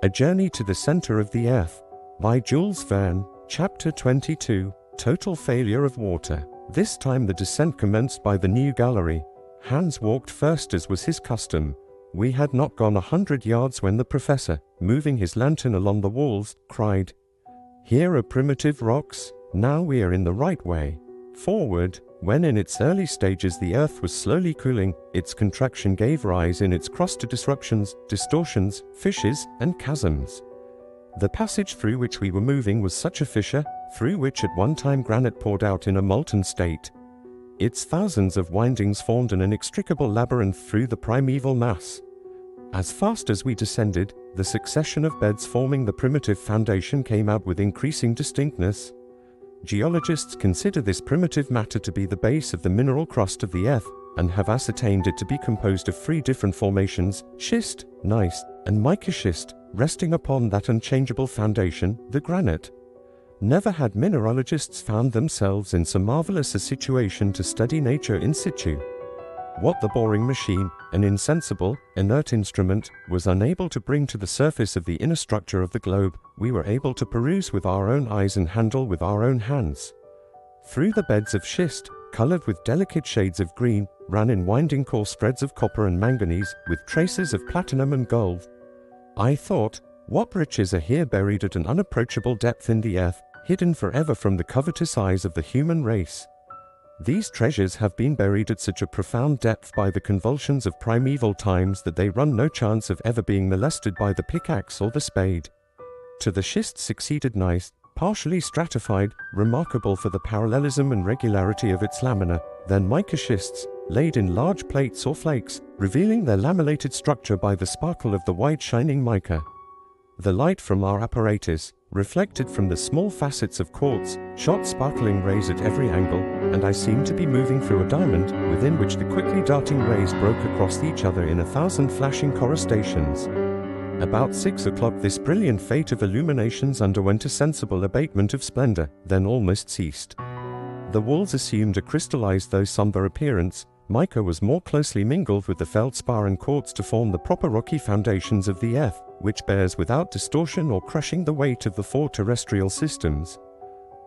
A Journey to the Center of the Earth, by Jules Verne, Chapter 22, Total Failure of Water. This time the descent commenced by the new gallery. Hans walked first as was his custom. We had not gone 100 yards when the professor, moving his lantern along the walls, cried, "Here are primitive rocks, now we are in the right way." Forward, when in its early stages the Earth was slowly cooling, its contraction gave rise in its crust to disruptions, distortions, fissures, and chasms. The passage through which we were moving was such a fissure, through which at one time granite poured out in a molten state. Its thousands of windings formed an inextricable labyrinth through the primeval mass. As fast as we descended, the succession of beds forming the primitive foundation came out with increasing distinctness. Geologists consider this primitive matter to be the base of the mineral crust of the Earth, and have ascertained it to be composed of 3 different formations: schist, gneiss, and mica schist, resting upon that unchangeable foundation, the granite. Never had mineralogists found themselves in so marvelous a situation to study nature in situ. What the boring machine, an insensible, inert instrument, was unable to bring to the surface of the inner structure of the globe, we were able to peruse with our own eyes and handle with our own hands. Through the beds of schist, colored with delicate shades of green, ran in winding coarse threads of copper and manganese, with traces of platinum and gold. I thought, what riches are here buried at an unapproachable depth in the earth, hidden forever from the covetous eyes of the human race. These treasures have been buried at such a profound depth by the convulsions of primeval times that they run no chance of ever being molested by the pickaxe or the spade. To the schist succeeded gneiss, partially stratified, remarkable for the parallelism and regularity of its lamina, then mica schists, laid in large plates or flakes, revealing their lamellated structure by the sparkle of the white shining mica. The light from our apparatus, reflected from the small facets of quartz, shot sparkling rays at every angle, and I seemed to be moving through a diamond, within which the quickly darting rays broke across each other in 1,000 flashing coruscations. About 6 o'clock this brilliant fate of illuminations underwent a sensible abatement of splendor, then almost ceased. The walls assumed a crystallized though somber appearance. Mica was more closely mingled with the feldspar and quartz to form the proper rocky foundations of the earth, which bears without distortion or crushing the weight of the 4 terrestrial systems.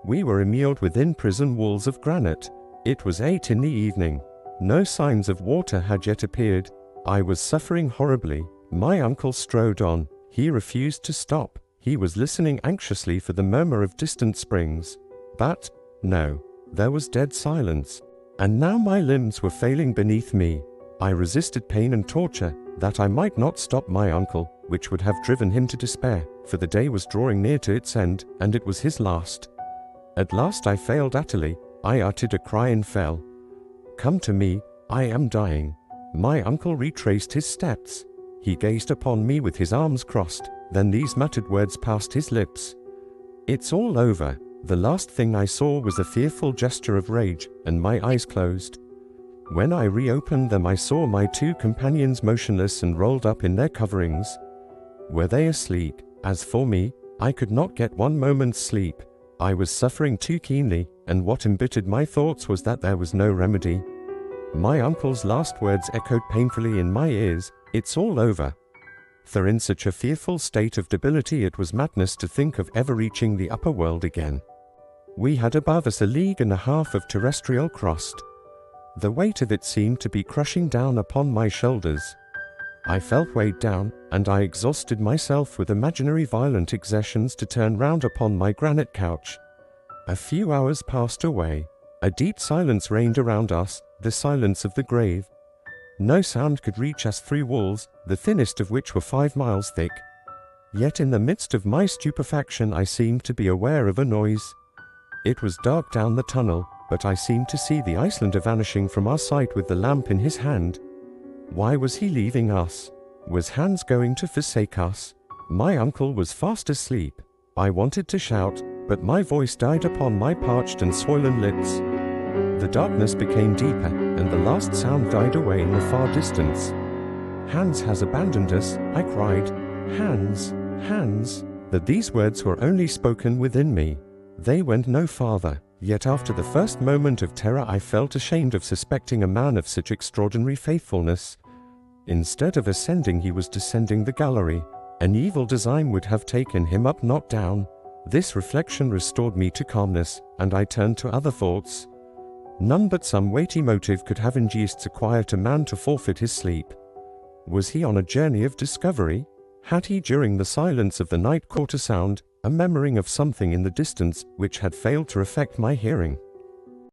We were immured within prison walls of granite. It was 8 in the evening. No signs of water had yet appeared. I was suffering horribly. My uncle strode on. He refused to stop. He was listening anxiously for the murmur of distant springs. But, no, there was dead silence. And now my limbs were failing beneath me. I resisted pain and torture, that I might not stop my uncle, which would have driven him to despair, for the day was drawing near to its end, and it was his last. At last I failed utterly. I uttered a cry and fell. "Come to me, I am dying." My uncle retraced his steps. He gazed upon me with his arms crossed, then these muttered words passed his lips. "It's all over." The last thing I saw was a fearful gesture of rage, and my eyes closed. When I reopened them I saw my 2 companions motionless and rolled up in their coverings. Were they asleep? As for me, I could not get 1 moment's sleep. I was suffering too keenly, and what embittered my thoughts was that there was no remedy. My uncle's last words echoed painfully in my ears, "It's all over." For in such a fearful state of debility it was madness to think of ever reaching the upper world again. We had above us 1.5 leagues of terrestrial crust. The weight of it seemed to be crushing down upon my shoulders. I felt weighed down, and I exhausted myself with imaginary violent exertions to turn round upon my granite couch. A few hours passed away. A deep silence reigned around us, the silence of the grave. No sound could reach us through walls, the thinnest of which were 5 miles thick. Yet in the midst of my stupefaction I seemed to be aware of a noise. It was dark down the tunnel, but I seemed to see the Icelander vanishing from our sight with the lamp in his hand. Why was he leaving us? Was Hans going to forsake us? My uncle was fast asleep. I wanted to shout, but my voice died upon my parched and swollen lips. The darkness became deeper, and the last sound died away in the far distance. "Hans has abandoned us," I cried. "Hans, Hans." But these words were only spoken within me. They went no farther, yet after the first moment of terror I felt ashamed of suspecting a man of such extraordinary faithfulness. Instead of ascending he was descending the gallery. An evil design would have taken him up, not down. This reflection restored me to calmness, and I turned to other thoughts. None but some weighty motive could have induced so quiet a man to forfeit his sleep. Was he on a journey of discovery? Had he during the silence of the night caught a sound, a murmuring of something in the distance, which had failed to affect my hearing?